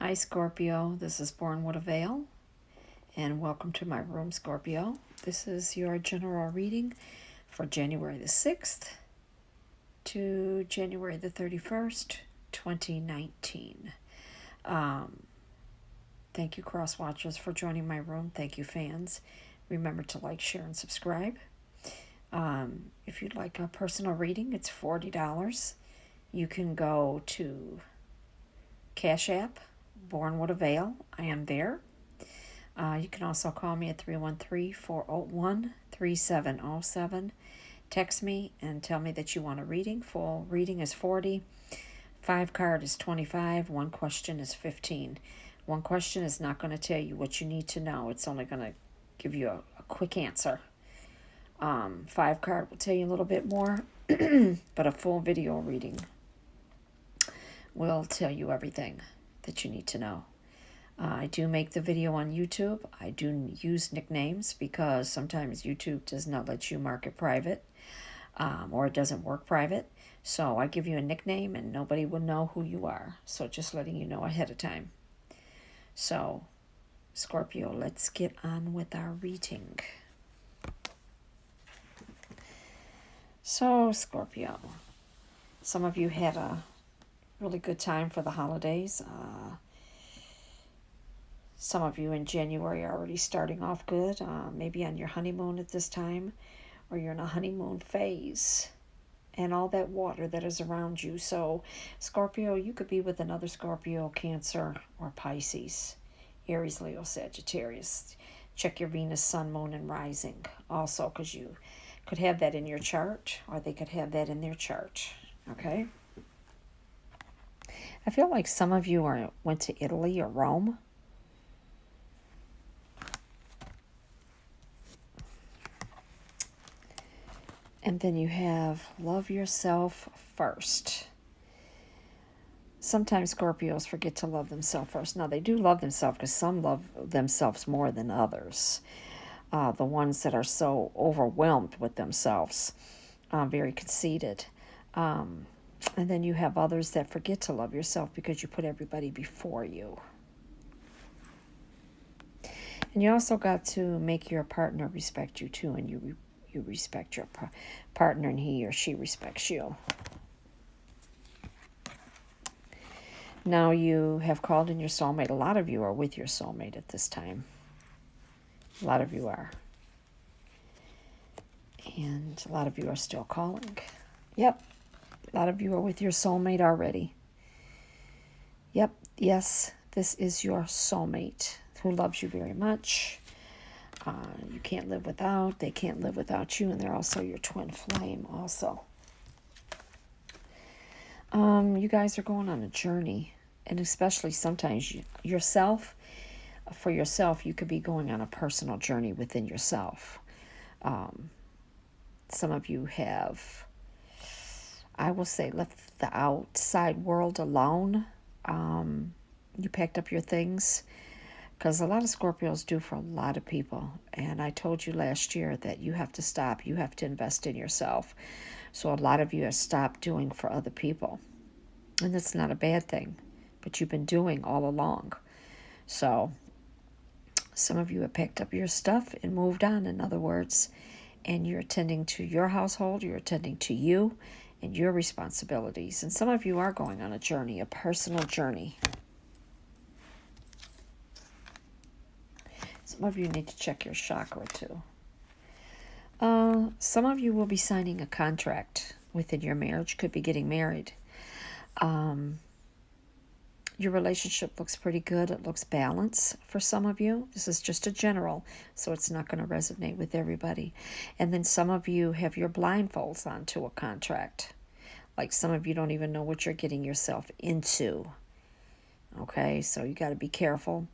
Hi Scorpio, this is Born with a Veil, and welcome to my room, Scorpio. This is your general reading for January the 6th to January the 31st, 2019. Thank you, cross watchers, for joining my room. Thank you, fans. Remember to like, share, and subscribe. If you'd like a personal reading, it's $40. You can go to Cash App, Born with a Veil. I am there. You can also call me at 313-401-3707. Text me and tell me that you want a reading. Full reading is $40. 5 card is $25. 1 question is $15. 1 question is not going to tell you what you need to know. It's only going to give you a quick answer. 5 card will tell you a little bit more, but a full video reading will tell you everything that you need to know. I do make the video on YouTube. I do use nicknames because sometimes YouTube does not let you mark it private, or it doesn't work private. So I give you a nickname and nobody will know who you are. So just letting you know ahead of time. So, Scorpio, let's get on with our reading. So, Scorpio, some of you had a really good time for the holidays. Some of you in January are already starting off good, maybe on your honeymoon at this time, or you're in a honeymoon phase, and all that water that is around you. So, Scorpio, you could be with another Scorpio, Cancer, or Pisces, Aries, Leo, Sagittarius. Check your Venus, Sun, Moon, and Rising also, because you could have that in your chart, or they could have that in their chart, okay? I feel like some of you went to Italy or Rome. And then you have love yourself first. Sometimes Scorpios forget to love themselves first. Now, they do love themselves because some love themselves more than others. The ones that are so overwhelmed with themselves, very conceited. And then you have others that forget to love yourself because you put everybody before you. And you also got to make your partner respect you too, and you respect your partner, and he or she respects you. Now you have called in your soulmate. A lot of you are with your soulmate at this time. A lot of you are. And a lot of you are still calling. Yep. A lot of you are with your soulmate already. Yep. Yes, this is your soulmate who loves you very much. You can't live without. They can't live without you. And they're also your twin flame also. You guys are going on a journey. And especially sometimes for yourself, you could be going on a personal journey within yourself. Some of you have, I will say, left the outside world alone. You packed up your things, because a lot of Scorpios do for a lot of people. And I told you last year that you have to stop. You have to invest in yourself. So a lot of you have stopped doing for other people. And that's not a bad thing, but you've been doing all along. So some of you have picked up your stuff and moved on, in other words, and you're attending to your household, you're attending to you and your responsibilities. And some of you are going on a journey, a personal journey. Some of you need to check your chakra too. Some of you will be signing a contract within your marriage, could be getting married. Your relationship looks pretty good. It looks balanced for some of you. This is just a general, so it's not going to resonate with everybody. And then some of you have your blindfolds onto a contract. Like some of you don't even know what you're getting yourself into. Okay, so you got to be careful.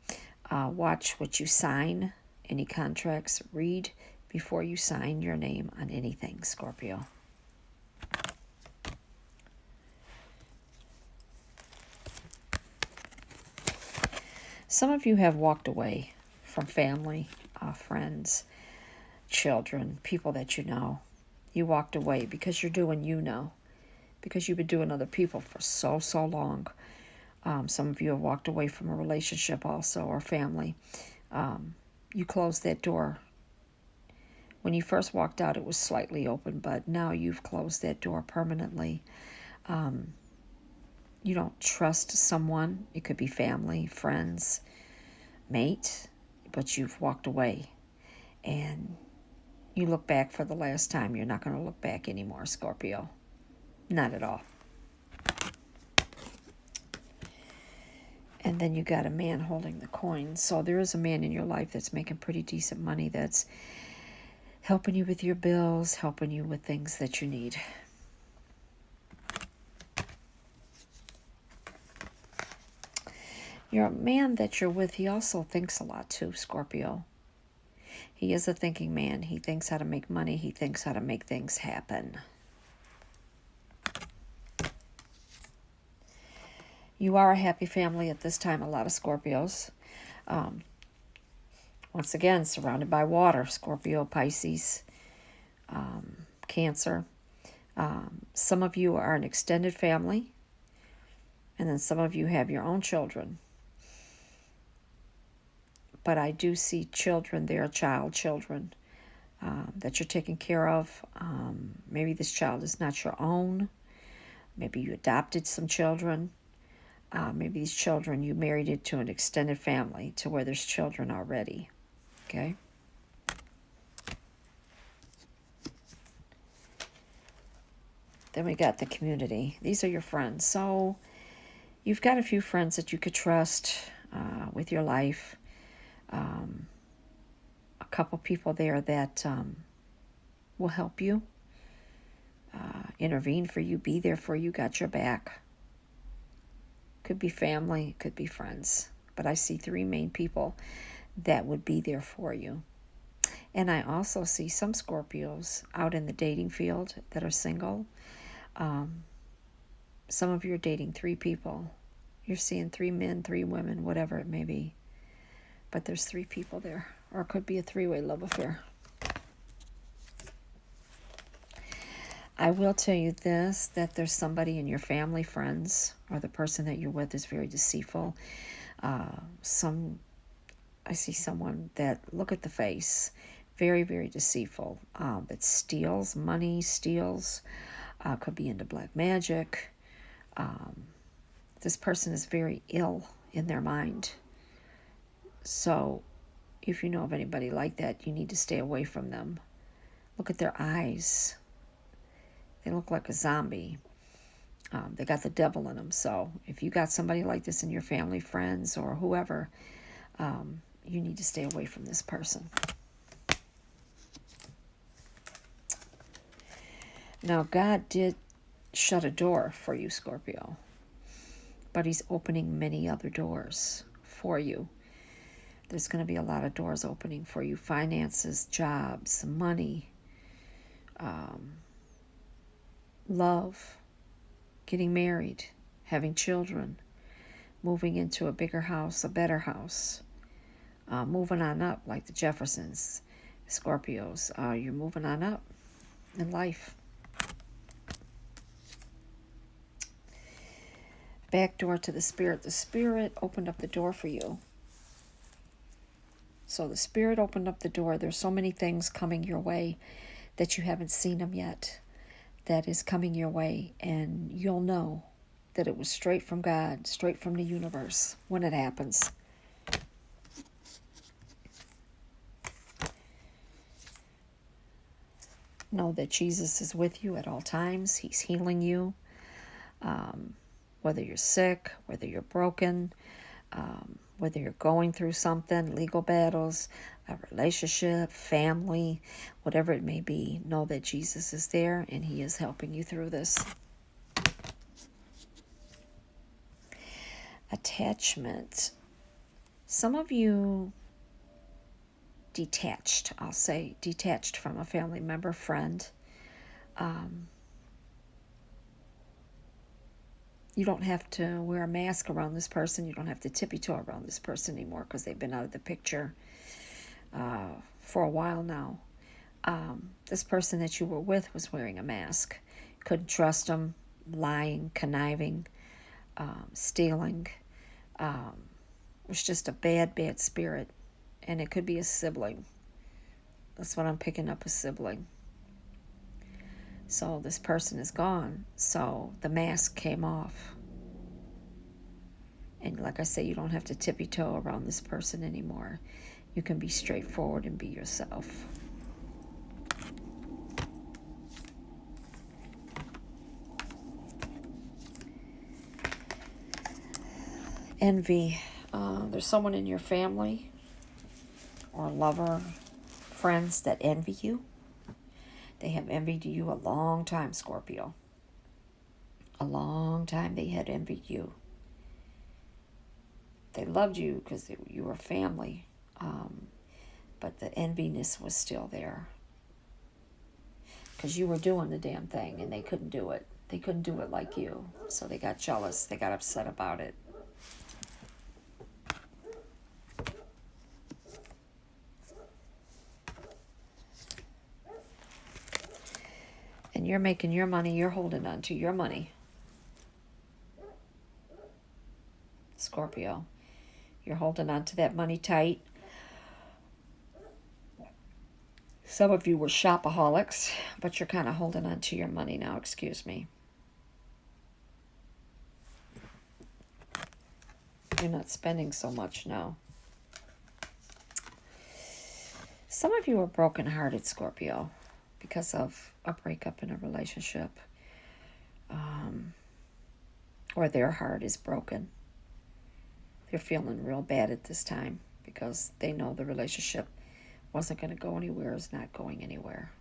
Watch what you sign, any contracts. Read before you sign your name on anything, Scorpio. Some of you have walked away from family, friends, children, people that you know. You walked away because you're doing because you've been doing other people for so long. Some of you have walked away from a relationship also, or family. You closed that door. When you first walked out, it was slightly open, but now you've closed that door permanently. You don't trust someone. It could be family, friends, mate, but you've walked away. And you look back for the last time. You're not going to look back anymore, Scorpio. Not at all. And then you got a man holding the coin. So there is a man in your life that's making pretty decent money, that's helping you with your bills, helping you with things that you need. Your man that you're with, he also thinks a lot too, Scorpio. He is a thinking man. He thinks how to make money. He thinks how to make things happen. You are a happy family at this time, a lot of Scorpios. Once again, surrounded by water, Scorpio, Pisces, Cancer. Some of you are an extended family, and then some of you have your own children. But I do see children there, children, that you're taking care of. Maybe this child is not your own. Maybe you adopted some children. Maybe these children, you married into an extended family to where there's children already. Okay? Then we got the community. These are your friends. So you've got a few friends that you could trust with your life. A couple people there that will help you, intervene for you, be there for you, got your back. Could be family, could be friends. But I see three main people that would be there for you. And I also see some Scorpios out in the dating field that are single. Some of you are dating three people. You're seeing 3 men, 3 women, whatever it may be. But there's 3 people there. Or it could be a 3-way love affair. I will tell you this, that there's somebody in your family, friends, or the person that you're with is very deceitful. I see someone that, look at the face, very, very deceitful, that steals money, could be into black magic. This person is very ill in their mind. So if you know of anybody like that, you need to stay away from them. Look at their eyes. They look like a zombie. They got the devil in them. So if you got somebody like this in your family, friends, or whoever, you need to stay away from this person. Now, God did shut a door for you, Scorpio, but he's opening many other doors for you. There's going to be a lot of doors opening for you. Finances, jobs, money, love, getting married, having children, moving into a bigger house, a better house, moving on up like the Jeffersons, Scorpios. You're moving on up in life. Back door to the Spirit. The Spirit opened up the door for you. So the Spirit opened up the door. There's so many things coming your way that you haven't seen them yet. That is coming your way. And you'll know that it was straight from God, straight from the universe when it happens. Know that Jesus is with you at all times. He's healing you. Whether you're sick, whether you're broken, whether you're going through something, legal battles, a relationship, family, whatever it may be, know that Jesus is there and he is helping you through this. Attachment. Some of you detached, I'll say, detached from a family member, friend. You don't have to wear a mask around this person. You don't have to tippy-toe around this person anymore because they've been out of the picture for a while now. This person that you were with was wearing a mask. Couldn't trust them, lying, conniving. stealing. It's just a bad, bad spirit. And it could be a sibling. That's what I'm picking up, a sibling. So this person is gone. So the mask came off. And like I say, you don't have to tippy-toe around this person anymore. You can be straightforward and be yourself. Envy. There's someone in your family or lover, friends that envy you. They have envied you a long time, Scorpio. A long time they had envied you. They loved you because you were family, but the enviness was still there. Because you were doing the damn thing and they couldn't do it. They couldn't do it like you. So they got jealous. They got upset about it. And you're making your money. You're holding on to your money. Scorpio. You're holding on to that money tight. Some of you were shopaholics, but you're kind of holding on to your money now. Excuse me. You're not spending so much now. Some of you are broken-hearted, Scorpio, because of a breakup in a relationship. Or their heart is broken. They're feeling real bad at this time because they know the relationship wasn't going to go anywhere, is not going anywhere.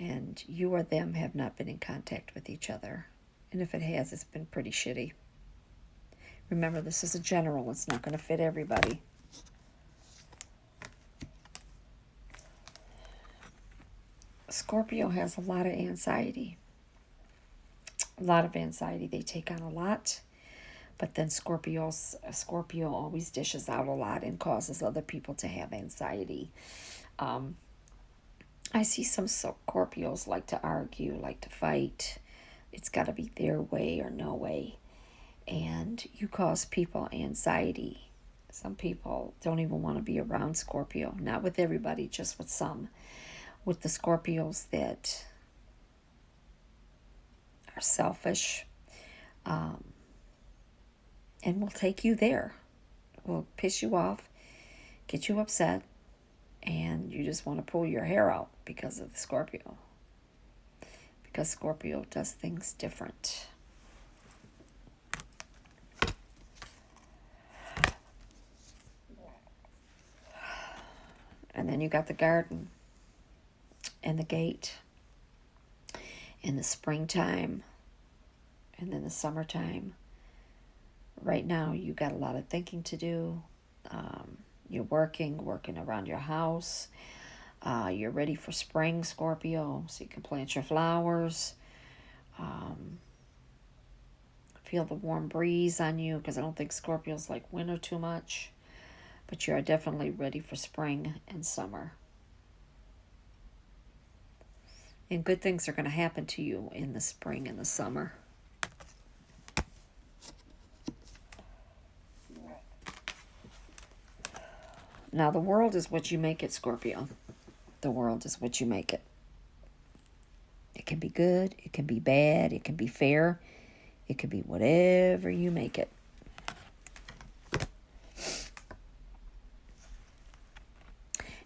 And you or them have not been in contact with each other. And if it has, it's been pretty shitty. Remember, this is a general. It's not going to fit everybody. Scorpio has a lot of anxiety. A lot of anxiety. They take on a lot. But then Scorpio always dishes out a lot and causes other people to have anxiety. I see some Scorpios like to argue, like to fight. It's got to be their way or no way. And you cause people anxiety. Some people don't even want to be around Scorpio. Not with everybody, just with some. With the Scorpios that are selfish, and will take you there. Will piss you off, get you upset, and you just want to pull your hair out because of the Scorpio. Because Scorpio does things different. And then you got the garden and the gate in the springtime and then the summertime. Right now, you got a lot of thinking to do. You're working around your house. You're ready for spring, Scorpio, so you can plant your flowers. Feel the warm breeze on you, because I don't think Scorpios like winter too much. But you are definitely ready for spring and summer. And good things are going to happen to you in the spring and the summer. Now, the world is what you make it, Scorpio. The world is what you make it. It can be good, it can be bad, it can be fair, it can be whatever you make it.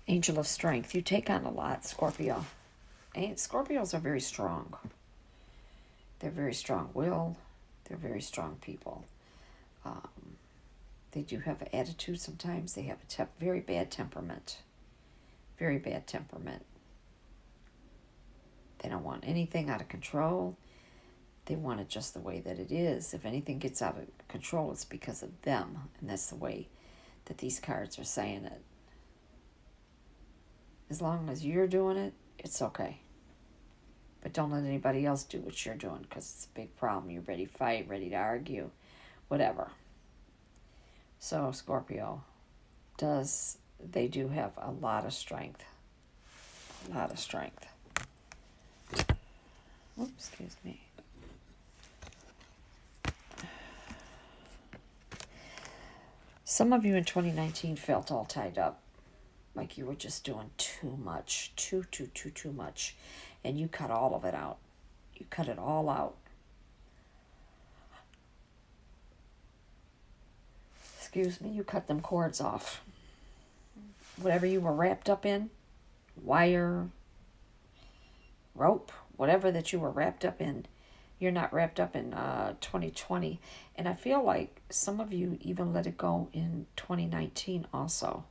Angel of Strength. You take on a lot, Scorpio. And Scorpios are very strong. They're very strong-willed. They're very strong people. They do have an attitude sometimes. They have a very bad temperament. Very bad temperament. They don't want anything out of control. They want it just the way that it is. If anything gets out of control, it's because of them. And that's the way that these cards are saying it. As long as you're doing it, it's okay. But don't let anybody else do what you're doing, because it's a big problem. You're ready to fight, ready to argue, whatever. So Scorpio they do have a lot of strength. A lot of strength. Oops, excuse me. Some of you in 2019 felt all tied up, like you were just doing too much, too much, and you cut all of it out. You cut it all out. Excuse me, you cut them cords off. Whatever you were wrapped up in, wire, rope, whatever that you were wrapped up in, you're not wrapped up in 2020. And I feel like some of you even let it go in 2019 also.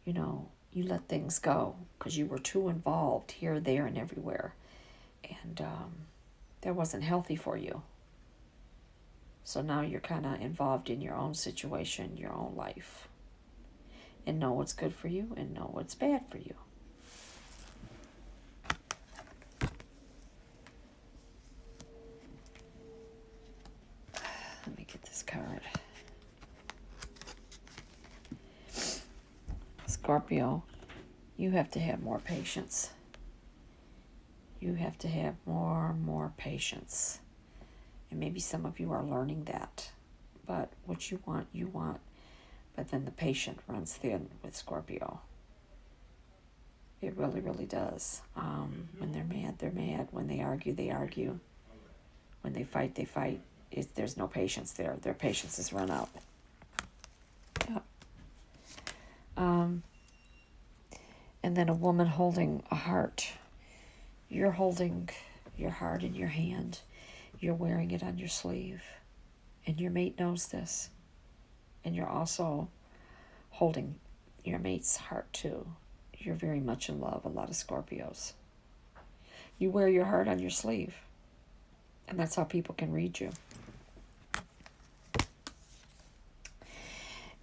You know, you let things go because you were too involved here, there, and everywhere. And that wasn't healthy for you. So now you're kind of involved in your own situation, your own life. And know what's good for you and know what's bad for you. Let me get this card. Scorpio, you have to have more patience. You have to have more patience. And maybe some of you are learning that. But what you want, you want. But then the patient runs thin with Scorpio. It really, really does. When they're mad, they're mad. When they argue, they argue. When they fight, they fight. There's no patience there. Their patience is run out. Yep. And then a woman holding a heart. You're holding your heart in your hand. You're wearing it on your sleeve. And your mate knows this. And you're also holding your mate's heart too. You're very much in love, a lot of Scorpios. You wear your heart on your sleeve. And that's how people can read you.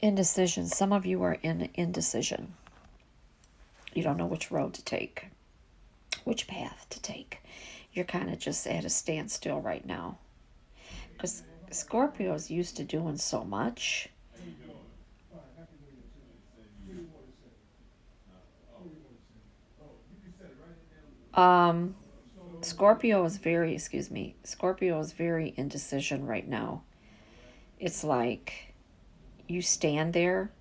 Indecision. Some of you are in indecision. You don't know which road to take, which path to take. You're kind of just at a standstill right now. Because Scorpio's used to doing so much. Scorpio is very indecision right now. It's like you stand there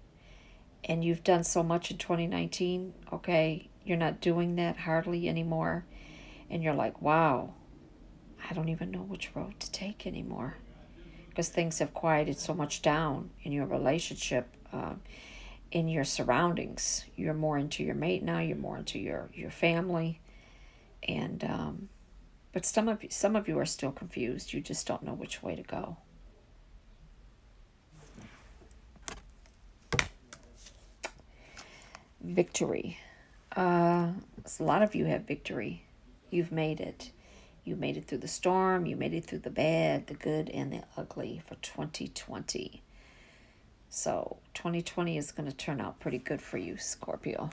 and you've done so much in 2019, okay, you're not doing that hardly anymore. And you're like, wow, I don't even know which road to take anymore. Because things have quieted so much down in your relationship, in your surroundings. You're more into your mate now, you're more into your family. And but some of you are still confused. You just don't know which way to go. Victory. A lot of you have victory. You've made it. You made it through the storm. You made it through the bad, the good, and the ugly for 2020. So 2020 is going to turn out pretty good for you, Scorpio.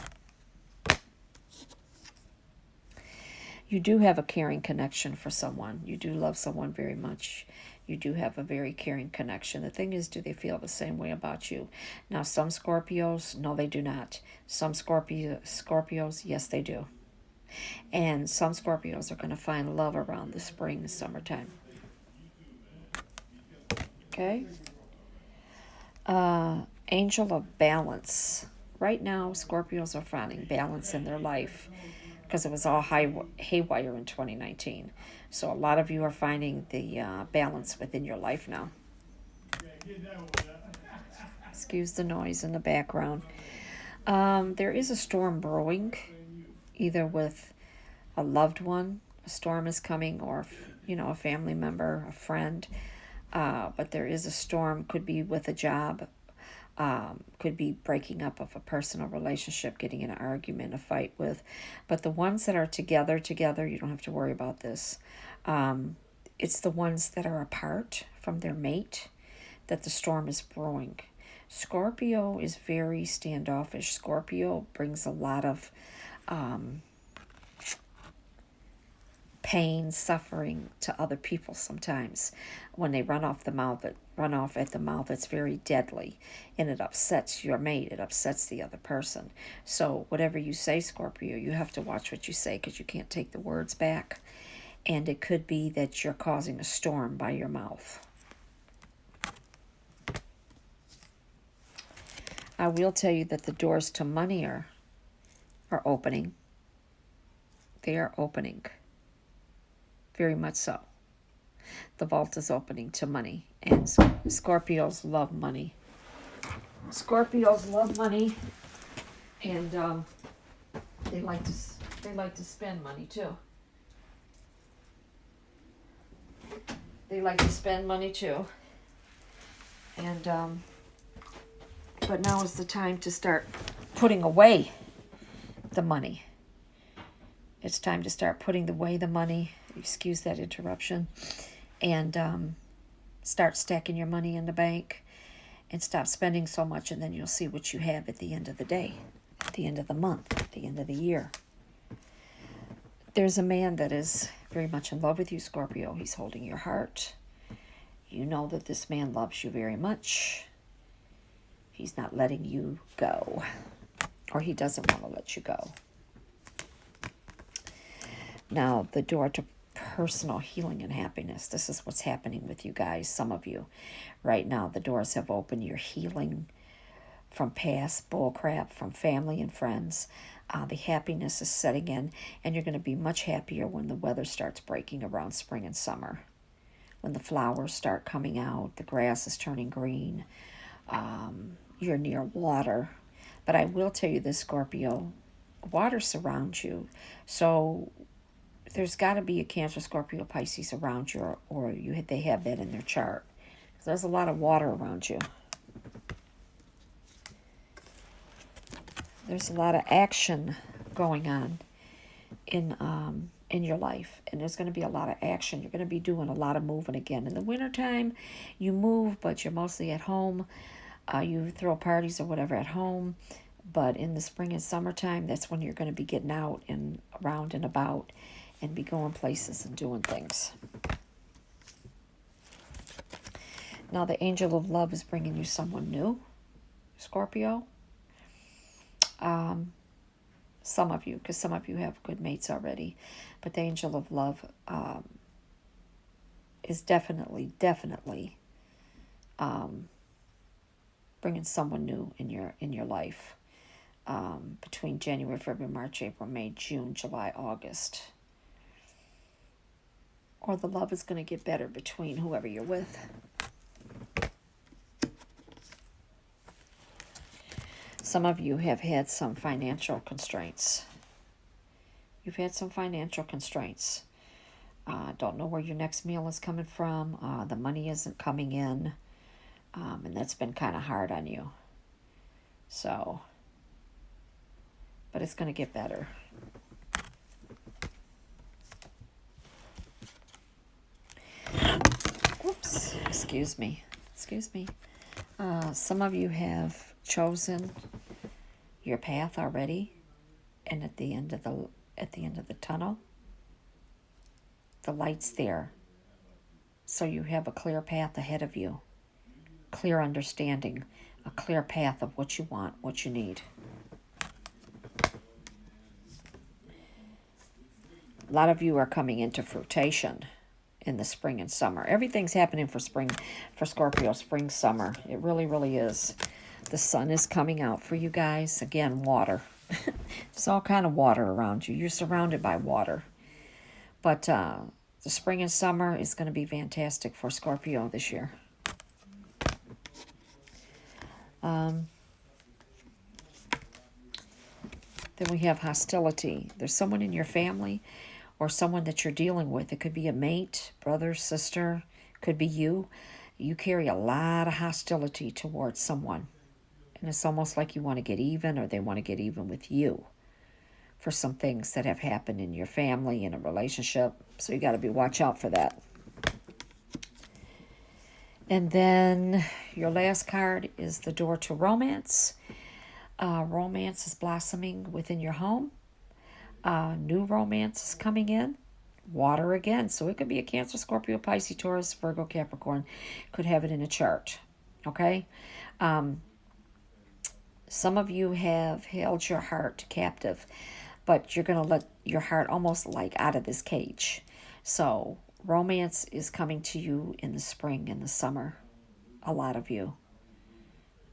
You do have a caring connection for someone. You do love someone very much. You do have a very caring connection. The thing is, do they feel the same way about you? Now, some Scorpios, no, they do not. Some Scorpios, yes, they do. And some Scorpios are going to find love around the spring and summertime. Okay? Angel of balance. Right now, Scorpios are finding balance in their life because it was all haywire in 2019. So a lot of you are finding the balance within your life now. Excuse the noise in the background. There is a storm brewing, either with a loved one. A storm is coming, or a family member, a friend. But there is a storm. Could be with a job. Could be breaking up of a personal relationship, getting in an argument, a fight with. But the ones that are together, you don't have to worry about this. It's the ones that are apart from their mate that the storm is brewing. Scorpio is very standoffish. Scorpio brings a lot of pain, suffering to other people sometimes. When they run off at the mouth, it's very deadly, and it upsets your mate. It upsets the other person. So whatever you say, Scorpio, you have to watch what you say because you can't take the words back. And it could be that you're causing a storm by your mouth. I will tell you that the doors to money are opening. They are opening. Very much so. The vault is opening to money. And Scorpios love money. Scorpios love money. And they like to spend money too. They like to spend money too. And but now is the time to start putting away the money. It's time to start putting away the money. Excuse that interruption. And start stacking your money in the bank and stop spending so much, and then you'll see what you have at the end of the day, at the end of the month, at the end of the year. There's a man that is very much in love with you, Scorpio. He's holding your heart. You know that this man loves you very much. He's not letting you go, or he doesn't want to let you go. Now, the door to personal healing and happiness. This is what's happening with you guys, some of you. Right now, the doors have opened. You're healing from past bullcrap, from family and friends. The happiness is setting in, and you're going to be much happier when the weather starts breaking around spring and summer. When the flowers start coming out, the grass is turning green. You're near water. But I will tell you this, Scorpio, water surrounds you. So there's got to be a Cancer, Scorpio, Pisces around you, or they have that in their chart. There's a lot of water around you. There's a lot of action going on in your life, and there's going to be a lot of action. You're going to be doing a lot of moving again. In the wintertime, you move, but you're mostly at home. You throw parties or whatever at home. But in the spring and summertime, that's when you're going to be getting out and around and about and be going places and doing things. Now, the angel of love is bringing you someone new, Scorpio. Some of you, because some of you have good mates already. But the angel of love is definitely bringing someone new in your life. Between January, February, March, April, May, June, July, August. Or the love is going to get better between whoever you're with. Some of you have had some financial constraints. You've had some financial constraints. Don't know where your next meal is coming from. The money isn't coming in. And that's been kind of hard on you. So, but it's going to get better. Oops, excuse me. Some of you have chosen your path already, and at the end of the tunnel, the light's there. So you have a clear path ahead of you, clear understanding, a clear path of what you want, what you need. A lot of you are coming into fruition in the spring and summer. Everything's happening for Scorpio, spring, summer. It really, really is. The sun is coming out for you guys. Again, water. There's all kind of water around you. You're surrounded by water. But the spring and summer is going to be fantastic for Scorpio this year. Then we have hostility. There's someone in your family or someone that you're dealing with. It could be a mate, brother, sister, could be you. You carry a lot of hostility towards someone. And it's almost like you want to get even, or they want to get even with you for some things that have happened in your family, in a relationship. So you got to watch out for that. And then your last card is the door to romance. Romance is blossoming within your home. New romance is coming in. Water again. So it could be a Cancer, Scorpio, Pisces, Taurus, Virgo, Capricorn. Could have it in a chart. Okay? Some of you have held your heart captive, but you're going to let your heart almost like out of this cage. So romance is coming to you in the spring and the summer. A lot of you.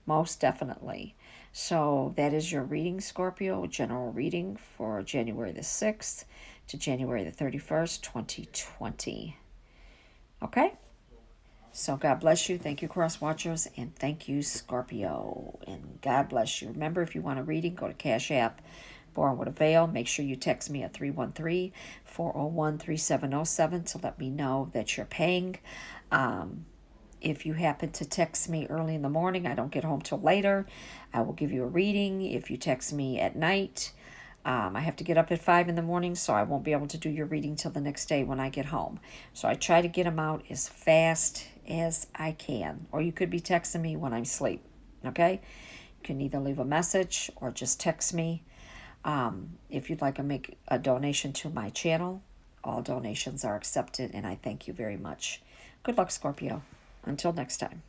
Most definitely. So that is your reading, Scorpio, general reading for January the 6th to January the 31st, 2020. Okay? So God bless you. Thank you, cross watchers, and thank you, Scorpio. And God bless you. Remember, if you want a reading, go to Cash App, Born with a Veil. Make sure you text me at 313-401-3707 to let me know that you're paying. If you happen to text me early in the morning, I don't get home till later, I will give you a reading. If you text me at night, I have to get up at 5 in the morning, so I won't be able to do your reading till the next day when I get home. So I try to get them out as fast as I can. Or you could be texting me when I'm asleep, okay? You can either leave a message or just text me. If you'd like to make a donation to my channel, all donations are accepted, and I thank you very much. Good luck, Scorpio. Until next time.